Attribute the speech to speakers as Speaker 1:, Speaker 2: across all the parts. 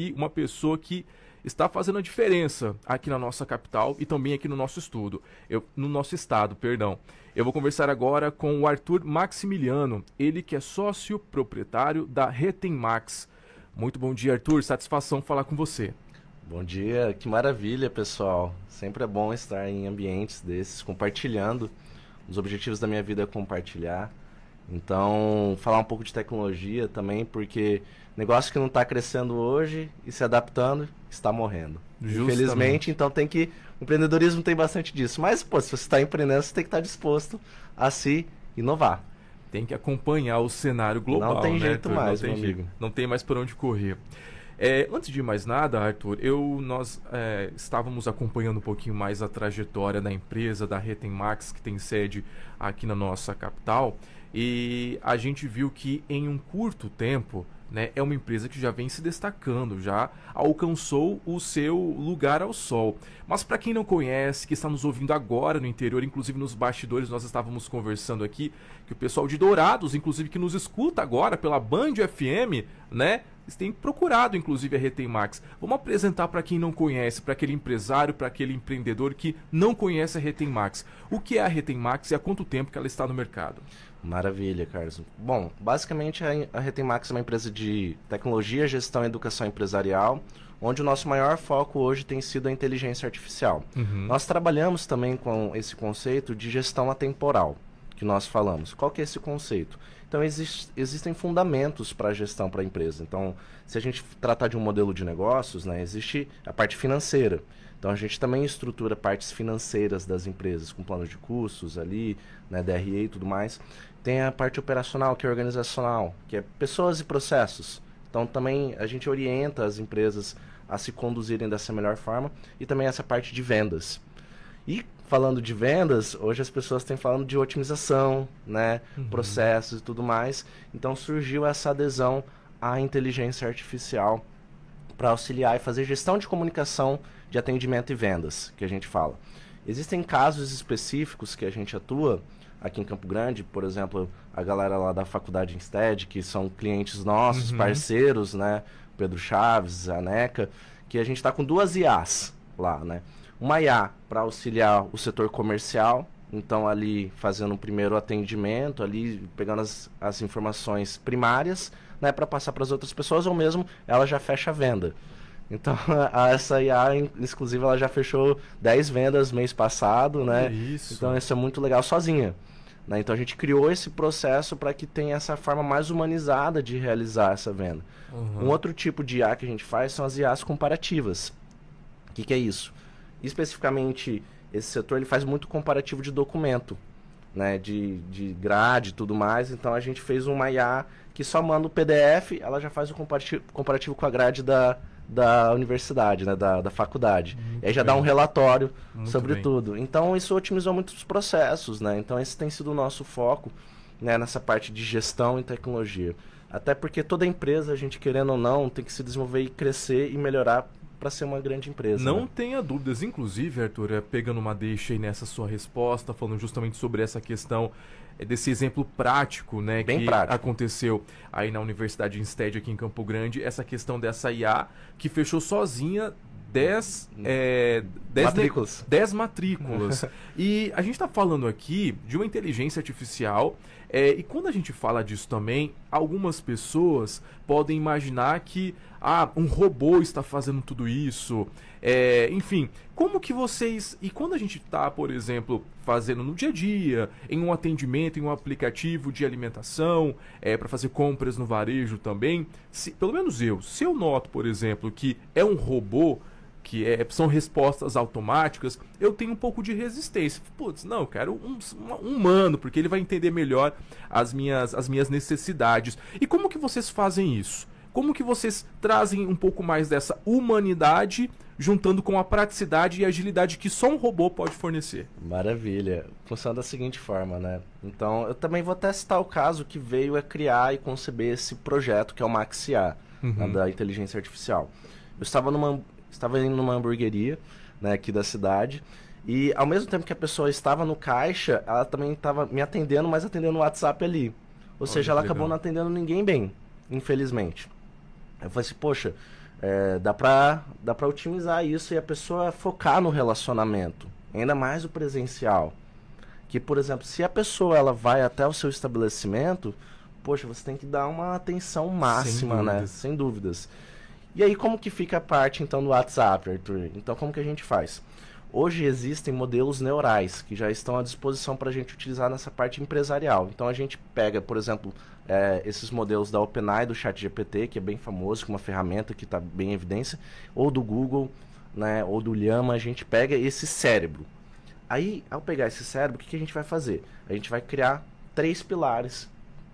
Speaker 1: E uma pessoa que está fazendo a diferença aqui na nossa capital e também aqui no nosso no nosso estado, perdão. Eu vou conversar agora com o Arthur Maximiliano, ele que é sócio proprietário da Retenmax. Muito bom dia, Arthur. Satisfação falar com você.
Speaker 2: Bom dia, que maravilha, pessoal. Sempre é bom estar em ambientes desses, compartilhando. Os objetivos da minha vida é compartilhar. Então, falar um pouco de tecnologia também, porque negócio que não está crescendo hoje e se adaptando, está morrendo. Infelizmente,
Speaker 1: Justamente.
Speaker 2: então tem que... O empreendedorismo tem bastante disso. Mas, pô, se você está empreendendo, você tem que estar disposto a se inovar.
Speaker 1: Tem que acompanhar o cenário global,
Speaker 2: Não tem
Speaker 1: né,
Speaker 2: jeito
Speaker 1: Arthur? Não
Speaker 2: mais,
Speaker 1: tem
Speaker 2: meu
Speaker 1: jeito.
Speaker 2: amigo.
Speaker 1: Não tem mais por onde correr. Antes de mais nada, Arthur, nós estávamos acompanhando um pouquinho mais a trajetória da empresa, da Retenmax, que tem sede aqui na nossa capital, e a gente viu que em um curto tempo, né, é uma empresa que já vem se destacando, já alcançou o seu lugar ao sol. Mas para quem não conhece, que está nos ouvindo agora no interior, inclusive nos bastidores nós estávamos conversando aqui, que o pessoal de Dourados, inclusive que nos escuta agora pela Band FM, né, tem procurado inclusive a Retenmax. Vamos apresentar para quem não conhece, para aquele empresário, para aquele empreendedor que não conhece a Retenmax. O que é a Retenmax e há quanto tempo que ela está no mercado?
Speaker 2: Maravilha, Carlos. Bom, basicamente a Retenmax é uma empresa de tecnologia, gestão e educação empresarial, onde o nosso maior foco hoje tem sido a inteligência artificial.
Speaker 1: Uhum.
Speaker 2: Nós trabalhamos também com esse conceito de gestão atemporal, que nós falamos. Qual que é esse conceito? Então, existem fundamentos para a gestão para a empresa. Então, se a gente tratar de um modelo de negócios, né, existe a parte financeira. Então, a gente também estrutura partes financeiras das empresas, com planos de custos ali, né, DRE e tudo mais. Tem a parte operacional, que é organizacional, que é pessoas e processos. Então, também a gente orienta as empresas a se conduzirem dessa melhor forma. E também essa parte de vendas. E falando de vendas, hoje as pessoas têm falando de otimização, né, processos e tudo mais. Então surgiu essa adesão à inteligência artificial para auxiliar e fazer gestão de comunicação, de atendimento e vendas, que a gente fala. Existem casos específicos que a gente atua aqui em Campo Grande, por exemplo, a galera lá da Faculdade Instead, que são clientes nossos, parceiros, né, Pedro Chaves, a NECA, que a gente está com 2 IAs lá, né. Uma IA para auxiliar o setor comercial, então ali fazendo um primeiro atendimento, ali pegando as informações primárias, né, para passar para as outras pessoas, ou mesmo ela já fecha a venda. Então essa IA, inclusive, ela já fechou 10 vendas mês passado, né?
Speaker 1: Isso.
Speaker 2: Então isso é muito legal sozinha. Né? Então a gente criou esse processo para que tenha essa forma mais humanizada de realizar essa venda. Um outro tipo de IA que a gente faz são as IAs comparativas. O que é isso? Especificamente, esse setor ele faz muito comparativo de documento, né, de grade e tudo mais. Então, a gente fez uma IA que só manda o PDF, ela já faz o comparativo com a grade da universidade, né, da faculdade.
Speaker 1: Muito
Speaker 2: E aí já
Speaker 1: bem.
Speaker 2: dá um relatório
Speaker 1: Muito
Speaker 2: sobre
Speaker 1: bem.
Speaker 2: tudo. Então, isso otimizou muitos processos, né? Então, esse tem sido o nosso foco, né, nessa parte de gestão e tecnologia. Até porque toda empresa, a gente querendo ou não, tem que se desenvolver e crescer e melhorar para ser uma grande empresa.
Speaker 1: Não
Speaker 2: Né?
Speaker 1: tenha dúvidas, inclusive, Arthur, pegando uma deixa aí nessa sua resposta, falando justamente sobre essa questão desse exemplo prático, né,
Speaker 2: Bem
Speaker 1: que
Speaker 2: prático.
Speaker 1: aconteceu aí na Universidade Instead aqui em Campo Grande, essa questão dessa IA que fechou sozinha 10
Speaker 2: Matrículas.
Speaker 1: 10 matrículas. E a gente está falando aqui de uma inteligência artificial, e quando a gente fala disso também, algumas pessoas podem imaginar que um robô está fazendo tudo isso. Enfim, como que vocês... E quando a gente está, por exemplo, fazendo no dia a dia, em um atendimento, em um aplicativo de alimentação, para fazer compras no varejo também, pelo menos se eu noto, por exemplo, que é um robô, que são respostas automáticas, eu tenho um pouco de resistência. Putz, não, eu quero um humano, porque ele vai entender melhor as minhas necessidades. E como que vocês fazem isso? Como que vocês trazem um pouco mais dessa humanidade, juntando com a praticidade e agilidade que só um robô pode fornecer?
Speaker 2: Maravilha. Funciona da seguinte forma, né? Então, eu também vou até citar o caso que veio a criar e conceber esse projeto, que é o Maxia, né, da inteligência artificial. Eu estava indo numa hamburgueria, né, aqui da cidade, e ao mesmo tempo que a pessoa estava no caixa, ela também estava me atendendo, mas atendendo o WhatsApp ali. Ou seja, ela acabou não atendendo ninguém bem, infelizmente. Eu falei assim, poxa, Dá pra otimizar isso e a pessoa focar no relacionamento, ainda mais o presencial. Que, por exemplo, se a pessoa ela vai até o seu estabelecimento, poxa, você tem que dar uma atenção máxima, né? Sem dúvidas. E aí, como que fica a parte, então, do WhatsApp, Arthur? Então, como que a gente faz? Hoje existem modelos neurais que já estão à disposição para a gente utilizar nessa parte empresarial. Então, a gente pega, por exemplo, esses modelos da OpenAI, do ChatGPT, que é bem famoso, que é uma ferramenta que está bem em evidência, ou do Google, né, ou do Llama, a gente pega esse cérebro. Aí, ao pegar esse cérebro, o que a gente vai fazer? A gente vai criar 3 pilares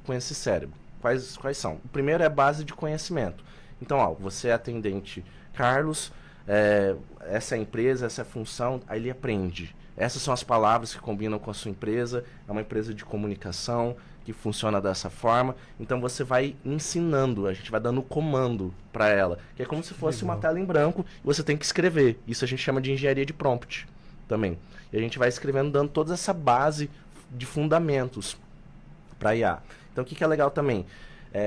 Speaker 2: com esse cérebro. Quais são? O primeiro é a base de conhecimento. Então, ó, você é atendente Carlos, essa é a empresa, essa é a função, aí ele aprende. Essas são as palavras que combinam com a sua empresa, é uma empresa de comunicação que funciona dessa forma. Então você vai ensinando, a gente vai dando comando para ela, que é como se fosse uma tela em branco e você tem que escrever. Isso a gente chama de engenharia de prompt também. E a gente vai escrevendo, dando toda essa base de fundamentos para IA. Então o que é legal também?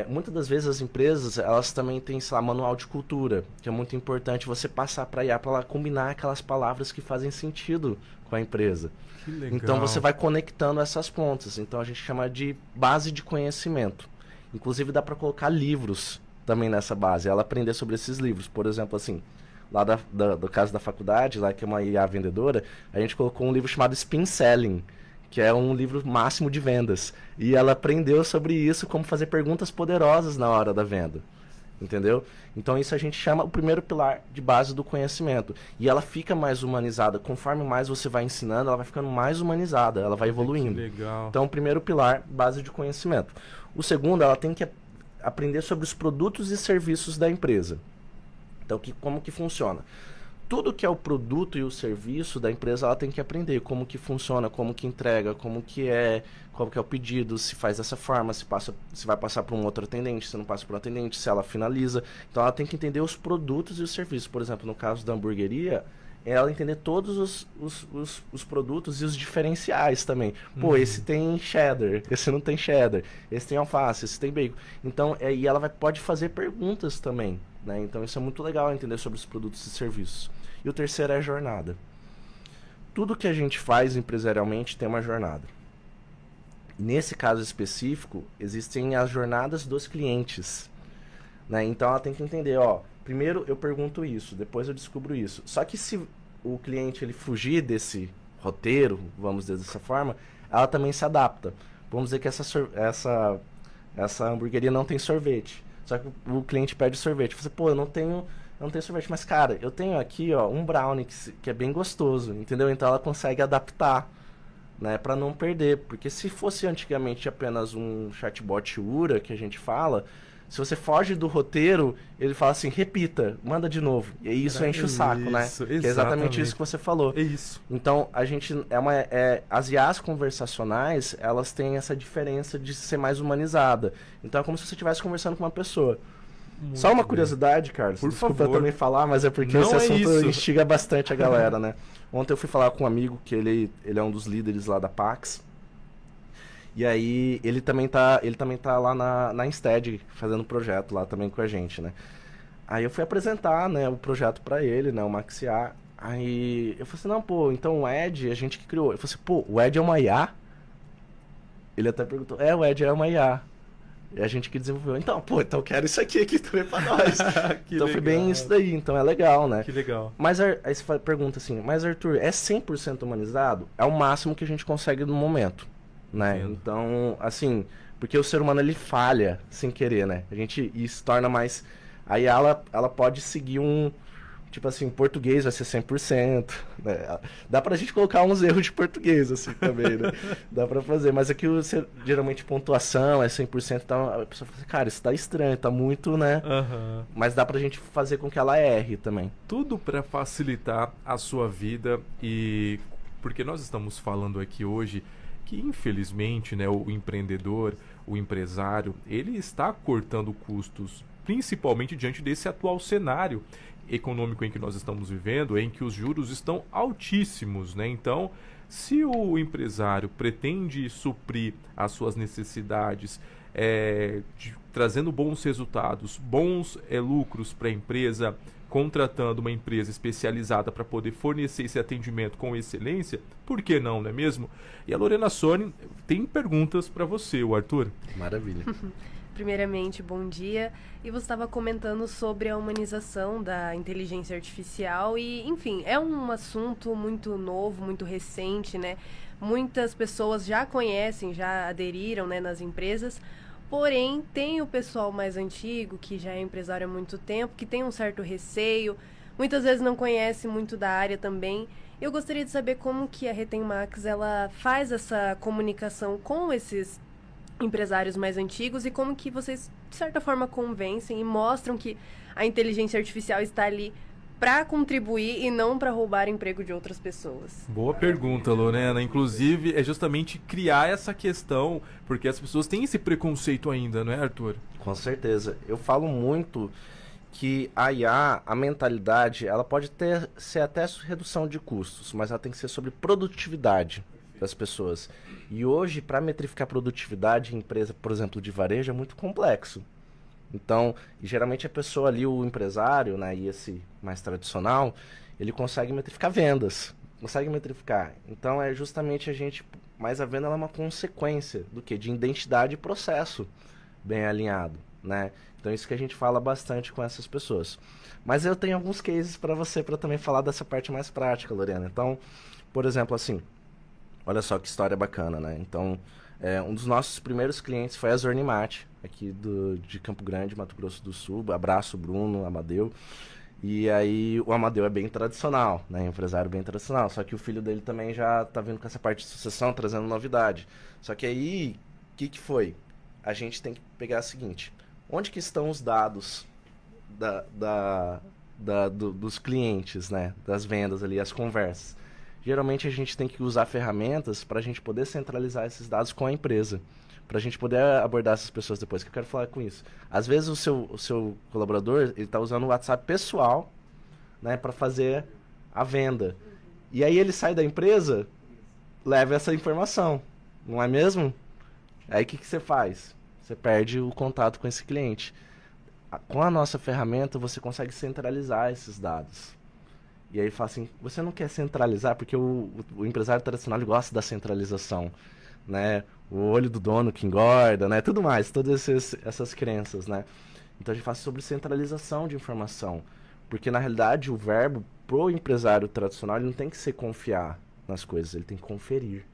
Speaker 2: Muitas das vezes as empresas, elas também têm, sei lá, manual de cultura, que é muito importante você passar para a IA, para ela combinar aquelas palavras que fazem sentido com a empresa.
Speaker 1: Que legal.
Speaker 2: Então você vai conectando essas pontas. Então a gente chama de base de conhecimento. Inclusive dá para colocar livros também nessa base, ela aprender sobre esses livros. Por exemplo, assim, lá do caso da faculdade, lá que é uma IA vendedora, a gente colocou um livro chamado Spin Selling, que é um livro máximo de vendas. E ela aprendeu sobre isso, como fazer perguntas poderosas na hora da venda. Entendeu? Então isso a gente chama o primeiro pilar de base do conhecimento. E ela fica mais humanizada. Conforme mais você vai ensinando, ela vai ficando mais humanizada, ela vai evoluindo.
Speaker 1: Que legal.
Speaker 2: Então o primeiro pilar, base de conhecimento. O segundo, ela tem que aprender sobre os produtos e serviços da empresa. Então como que funciona? Tudo que é o produto e o serviço da empresa, ela tem que aprender como que funciona, como que entrega, qual que é o pedido, se faz dessa forma, se vai passar para um outro atendente, se não passa para um atendente, se ela finaliza. Então ela tem que entender os produtos e os serviços. Por exemplo, no caso da hamburgueria, ela entender todos os produtos e os diferenciais também. Pô, esse tem cheddar, esse não tem cheddar, esse tem alface, esse tem bacon. Então, e ela pode fazer perguntas também, né? Então isso é muito legal, entender sobre os produtos e serviços. E o terceiro é a jornada. Tudo que a gente faz empresarialmente tem uma jornada. Nesse caso específico, existem as jornadas dos clientes, né? Então ela tem que entender, ó, primeiro eu pergunto isso, depois eu descubro isso. Só que se o cliente ele fugir desse roteiro, vamos dizer dessa forma, ela também se adapta. Vamos dizer que essa hamburgueria não tem sorvete. Só que o cliente pede sorvete. Você, pô, eu não tenho sorvete, mas cara, eu tenho aqui, ó, um brownie que é bem gostoso, entendeu? Então ela consegue adaptar, né, para não perder, porque se fosse antigamente apenas um chatbot URA que a gente fala, se você foge do roteiro, ele fala assim, repita, manda de novo. E isso enche o saco, né? Que é exatamente isso que você falou.
Speaker 1: É isso.
Speaker 2: Então, a gente as IAs conversacionais, elas têm essa diferença de ser mais humanizada. Então é como se você estivesse conversando com uma pessoa.
Speaker 1: Muito
Speaker 2: Só uma
Speaker 1: bem.
Speaker 2: curiosidade, Carlos.
Speaker 1: Por
Speaker 2: Desculpa
Speaker 1: favor.
Speaker 2: eu também falar, mas é porque
Speaker 1: Não
Speaker 2: esse
Speaker 1: é
Speaker 2: assunto
Speaker 1: isso.
Speaker 2: instiga bastante a galera, né? Ontem eu fui falar com um amigo que ele é um dos líderes lá da Pax. E aí ele também tá lá na Instead fazendo projeto lá também com a gente, né? Aí eu fui apresentar, né, o projeto pra ele, né, o Maxiar. Aí eu falei assim, não, pô, então o Ed a gente que criou. Eu falei assim, pô, o Ed é uma IA? Ele até perguntou, o Ed é uma IA. E a gente que desenvolveu. Então, pô, então eu quero isso aqui também pra nós.
Speaker 1: Que
Speaker 2: então foi
Speaker 1: legal.
Speaker 2: bem isso daí, então é legal, né?
Speaker 1: Que legal.
Speaker 2: Mas aí você pergunta assim, mas Arthur, é 100% humanizado? É o máximo que a gente consegue no momento, né?
Speaker 1: Entendo.
Speaker 2: Então, assim, porque o ser humano ele falha sem querer, né? Isso torna mais... Aí ela pode seguir tipo assim, o português vai ser 100%, né? Dá pra gente colocar uns erros de português, assim, também, né? Dá pra fazer, mas aqui geralmente pontuação é 100%, então a pessoa fala assim, cara, isso tá estranho, tá muito, né?
Speaker 1: Aham.
Speaker 2: Mas dá pra gente fazer com que ela erre também.
Speaker 1: Tudo para facilitar a sua vida e porque nós estamos falando aqui hoje que infelizmente, né, o empreendedor, o empresário, ele está cortando custos, principalmente diante desse atual cenário econômico em que nós estamos vivendo, em que os juros estão altíssimos, né? Então, se o empresário pretende suprir as suas necessidades trazendo bons resultados, bons lucros para a empresa, contratando uma empresa especializada para poder fornecer esse atendimento com excelência, por que não, não é mesmo? E a Lorena Sony tem perguntas para você, o Arthur.
Speaker 2: Maravilha.
Speaker 3: Primeiramente, bom dia. E você estava comentando sobre a humanização da inteligência artificial e, enfim, é um assunto muito novo, muito recente, né? Muitas pessoas já conhecem, já aderiram, né, nas empresas. Porém, tem o pessoal mais antigo, que já é empresário há muito tempo, que tem um certo receio, muitas vezes não conhece muito da área também. Eu gostaria de saber como que a Retem Max ela faz essa comunicação com esses empresários mais antigos e como que vocês, de certa forma, convencem e mostram que a inteligência artificial está ali para contribuir e não para roubar emprego de outras pessoas.
Speaker 1: Boa pergunta, Lorena. Inclusive, é justamente criar essa questão, porque as pessoas têm esse preconceito ainda, não é, Arthur?
Speaker 2: Com certeza. Eu falo muito que a IA, a mentalidade, ela pode ser até redução de custos, mas ela tem que ser sobre produtividade das pessoas. E hoje, para metrificar produtividade em empresa, por exemplo, de varejo, é muito complexo. Então, geralmente a pessoa ali, o empresário, né, e esse mais tradicional, ele consegue metrificar vendas, consegue metrificar. Então, é justamente mas a venda ela é uma consequência do quê? De identidade e processo bem alinhado, né? Então, isso que a gente fala bastante com essas pessoas. Mas eu tenho alguns cases para você, para também falar dessa parte mais prática, Lorena. Então, por exemplo, assim, olha só que história bacana, né? Então, um dos nossos primeiros clientes foi a Zornimate, aqui de Campo Grande, Mato Grosso do Sul. Abraço, Bruno, Amadeu. E aí, o Amadeu é bem tradicional, né? Empresário bem tradicional. Só que o filho dele também já tá vindo com essa parte de sucessão, trazendo novidade. Só que aí, o que foi? A gente tem que pegar o seguinte: onde que estão os dados dos clientes, né? Das vendas ali, as conversas? Geralmente a gente tem que usar ferramentas para a gente poder centralizar esses dados com a empresa, para a gente poder abordar essas pessoas depois. O que eu quero falar com isso? Às vezes o seu colaborador ele está usando o WhatsApp pessoal, né, para fazer a venda. E aí ele sai da empresa, leva essa informação, não é mesmo? Aí o que você faz? Você perde o contato com esse cliente. Com a nossa ferramenta você consegue centralizar esses dados. E aí fala assim, você não quer centralizar, porque o empresário tradicional ele gosta da centralização, né? O olho do dono que engorda, né? Tudo mais, todas essas crenças, né? Então a gente fala sobre centralização de informação, porque na realidade o verbo pro empresário tradicional ele não tem que ser confiar nas coisas, ele tem que conferir.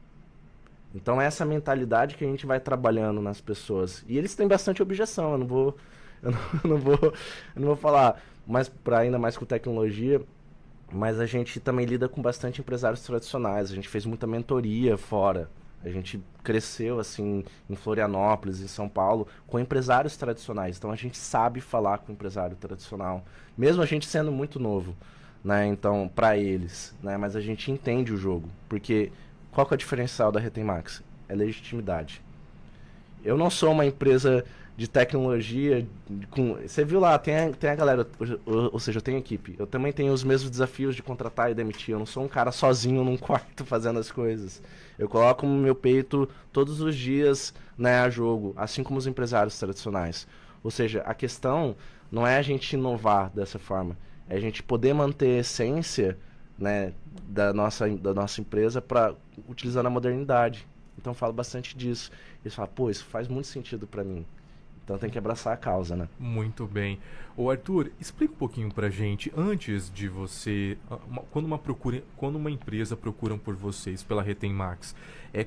Speaker 2: Então é essa mentalidade que a gente vai trabalhando nas pessoas. E eles têm bastante objeção, eu não vou falar, mas para ainda mais com tecnologia. Mas a gente também lida com bastante empresários tradicionais. A gente fez muita mentoria fora. A gente cresceu assim em Florianópolis, em São Paulo, com empresários tradicionais. Então a gente sabe falar com o empresário tradicional, mesmo a gente sendo muito novo, né? Então, para eles, né? Mas a gente entende o jogo, porque qual que é o diferencial da Retem Max? É legitimidade. Eu não sou uma empresa de tecnologia, você viu lá, tem a galera, ou seja, eu tenho equipe. Eu também tenho os mesmos desafios de contratar e demitir. Eu não sou um cara sozinho num quarto fazendo as coisas. Eu coloco no meu peito todos os dias, né, a jogo, assim como os empresários tradicionais. Ou seja, a questão não é a gente inovar dessa forma, é a gente poder manter a essência, né, da nossa empresa utilizando a modernidade. Então eu falo bastante disso. Eles falam, pô, isso faz muito sentido para mim. Então tem que abraçar a causa, né?
Speaker 1: Muito bem. Ô Arthur, explica um pouquinho pra gente, antes de você, quando uma empresa procura por vocês pela Retem Max,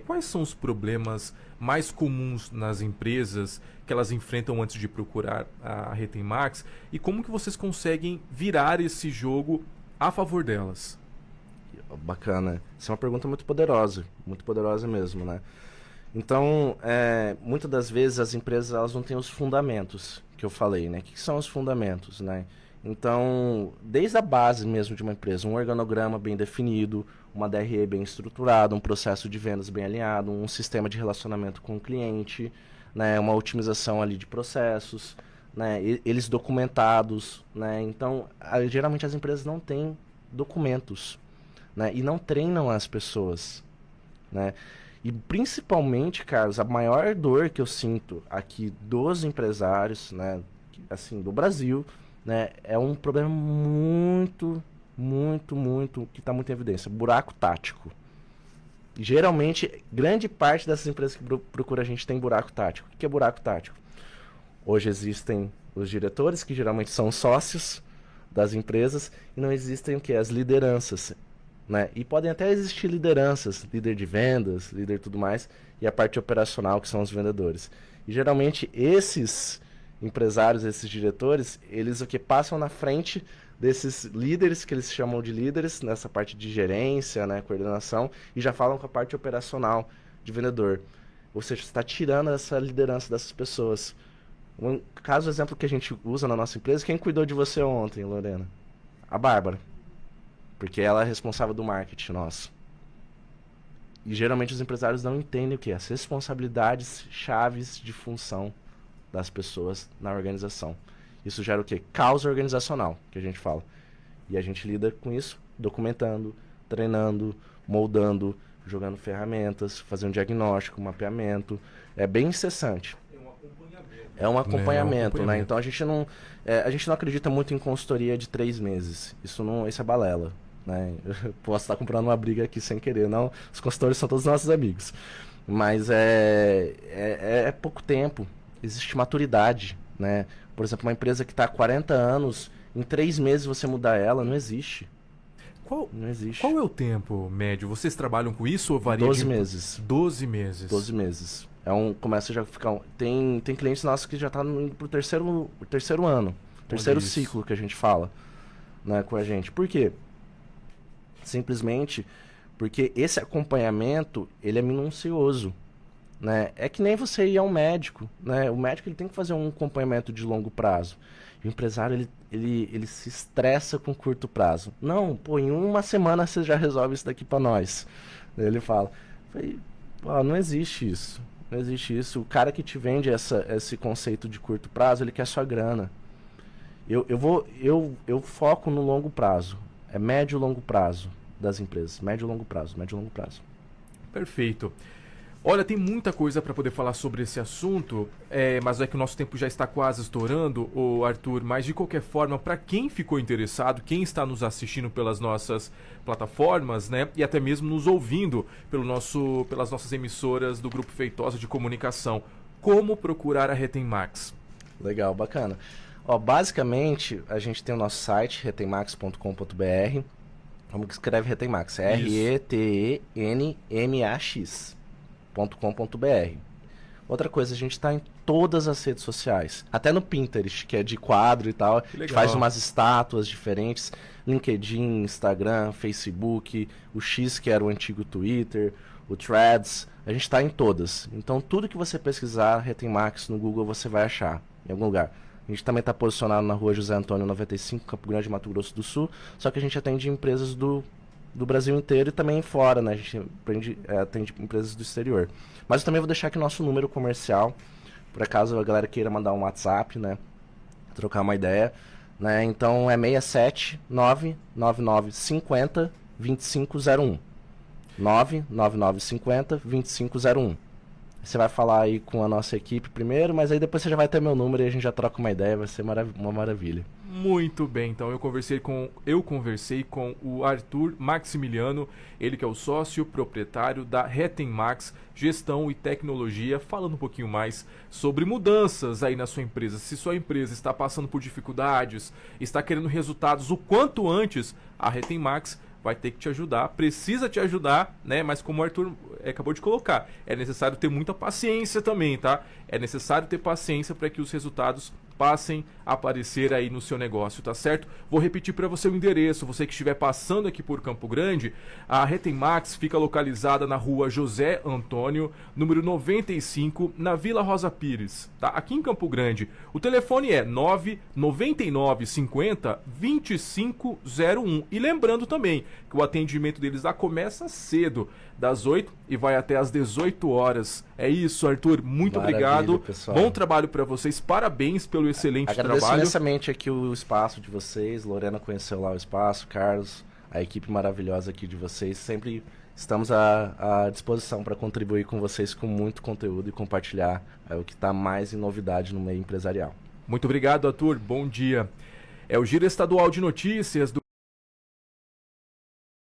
Speaker 1: quais são os problemas mais comuns nas empresas que elas enfrentam antes de procurar a Retem Max e como que vocês conseguem virar esse jogo a favor delas?
Speaker 2: Bacana. Essa é uma pergunta muito poderosa mesmo, né? Então, muitas das vezes as empresas elas não têm os fundamentos que eu falei, né? O que são os fundamentos, né? Então, desde a base mesmo de uma empresa, um organograma bem definido, uma DRE bem estruturada, um processo de vendas bem alinhado, um sistema de relacionamento com o cliente, né? Uma otimização ali de processos, né? Eles documentados, né? Então, geralmente as empresas não têm documentos, né? E não treinam as pessoas, né? E principalmente, Carlos, a maior dor que eu sinto aqui dos empresários, né, assim, do Brasil, né, é um problema muito, muito, que está muito em evidência, buraco tático. E, geralmente, grande parte dessas empresas que procuram a gente tem buraco tático. O que é buraco tático? Hoje existem os diretores, que geralmente são sócios das empresas, e não existem o que? As lideranças. Né? E podem até existir lideranças, líder de vendas, líder tudo mais, e a parte operacional, que são os vendedores. E geralmente esses empresários, esses diretores, eles o que passam na frente desses líderes, que eles chamam de líderes, nessa parte de gerência, né, coordenação, e já falam com a parte operacional de vendedor. Ou seja, você está tirando essa liderança dessas pessoas. Um caso, exemplo que a gente usa na nossa empresa, quem cuidou de você ontem, Lorena? A Bárbara. Porque ela é responsável do marketing nosso. E geralmente os empresários não entendem o que é as responsabilidades chaves de função das pessoas na organização. Isso gera o quê? Caos organizacional, que a gente fala. E a gente lida com isso documentando, treinando, moldando, jogando ferramentas, fazendo diagnóstico, mapeamento. É bem incessante. É um acompanhamento, né? Então a gente não acredita muito em consultoria de 3 meses. Isso é balela. Né? Eu posso estar comprando uma briga aqui sem querer, não. Os consultores são todos nossos amigos. Mas é pouco tempo. Existe maturidade, né? Por exemplo, uma empresa que está há 40 anos, em 3 meses você mudar ela, não existe. Não existe.
Speaker 1: Qual é o tempo médio? Vocês trabalham com isso ou varia
Speaker 2: 12 meses.
Speaker 1: 12 meses.
Speaker 2: 12 meses. Começa já a ficar... Tem clientes nossos que já estão indo pro terceiro ano. Terceiro ciclo que a gente fala, né, com a gente. Por quê? Simplesmente porque esse acompanhamento, ele é minucioso, né? É que nem você ir ao médico, né? O médico ele tem que fazer um acompanhamento de longo prazo. O empresário, ele se estressa com curto prazo. Não, pô, em 1 semana você já resolve isso daqui para nós. Ele fala, não existe isso. Não existe isso. O cara que te vende esse conceito de curto prazo, ele quer sua grana. Eu foco no longo prazo. É médio e longo prazo das empresas. Médio e longo prazo.
Speaker 1: Perfeito. Olha, tem muita coisa para poder falar sobre esse assunto, mas é que o nosso tempo já está quase estourando, Arthur. Mas de qualquer forma, para quem ficou interessado, quem está nos assistindo pelas nossas plataformas, né, e até mesmo nos ouvindo pelas nossas emissoras do Grupo Feitosa de Comunicação, como procurar a Retenmax?
Speaker 2: Legal, bacana. Basicamente, a gente tem o nosso site, retenmax.com.br. Como que escreve Retenmax? RETENMAX.com.br. Outra coisa, a gente está em todas as redes sociais. Até no Pinterest, que é de quadro e tal. A gente faz umas estátuas diferentes. LinkedIn, Instagram, Facebook, o X, que era o antigo Twitter, o Threads. A gente está em todas. Então, tudo que você pesquisar Retenmax no Google, você vai achar em algum lugar. A gente também está posicionado na rua José Antônio 95, Campo Grande, Mato Grosso do Sul. Só que a gente atende empresas do Brasil inteiro e também fora, né? A gente atende empresas do exterior. Mas eu também vou deixar aqui nosso número comercial, por acaso a galera queira mandar um WhatsApp, né? Trocar uma ideia, né? Então é 67 999 50 2501. 999 50 2501. Você vai falar aí com a nossa equipe primeiro, mas aí depois você já vai ter meu número e a gente já troca uma ideia, vai ser uma maravilha.
Speaker 1: Muito bem, então eu conversei com o Arthur Maximiliano, ele que é o sócio proprietário da Retenmax Gestão e Tecnologia, falando um pouquinho mais sobre mudanças aí na sua empresa. Se sua empresa está passando por dificuldades, está querendo resultados o quanto antes, a Retenmax vai ter que te ajudar, precisa te ajudar, né? Mas como o Arthur acabou de colocar, é necessário ter muita paciência também, tá? É necessário ter paciência para que os resultados passem a aparecer aí no seu negócio, tá certo? Vou repetir para você o endereço, você que estiver passando aqui por Campo Grande, a Retenmax fica localizada na rua José Antônio, número 95, na Vila Rosa Pires, tá? Aqui em Campo Grande. O telefone é 999 50 2501. E lembrando também que o atendimento deles já começa cedo, das 8 e vai até às 18 horas. É isso, Arthur. Muito obrigado.
Speaker 2: Pessoal.
Speaker 1: Bom trabalho para vocês. Parabéns pelo excelente
Speaker 2: Agradeço
Speaker 1: trabalho.
Speaker 2: imensamente aqui o espaço de vocês. Lorena conheceu lá o espaço, Carlos, a equipe maravilhosa aqui de vocês. Sempre estamos à disposição para contribuir com vocês com muito conteúdo e compartilhar o que está mais em novidade no meio empresarial.
Speaker 1: Muito obrigado, Arthur. Bom dia. É o Giro Estadual de Notícias do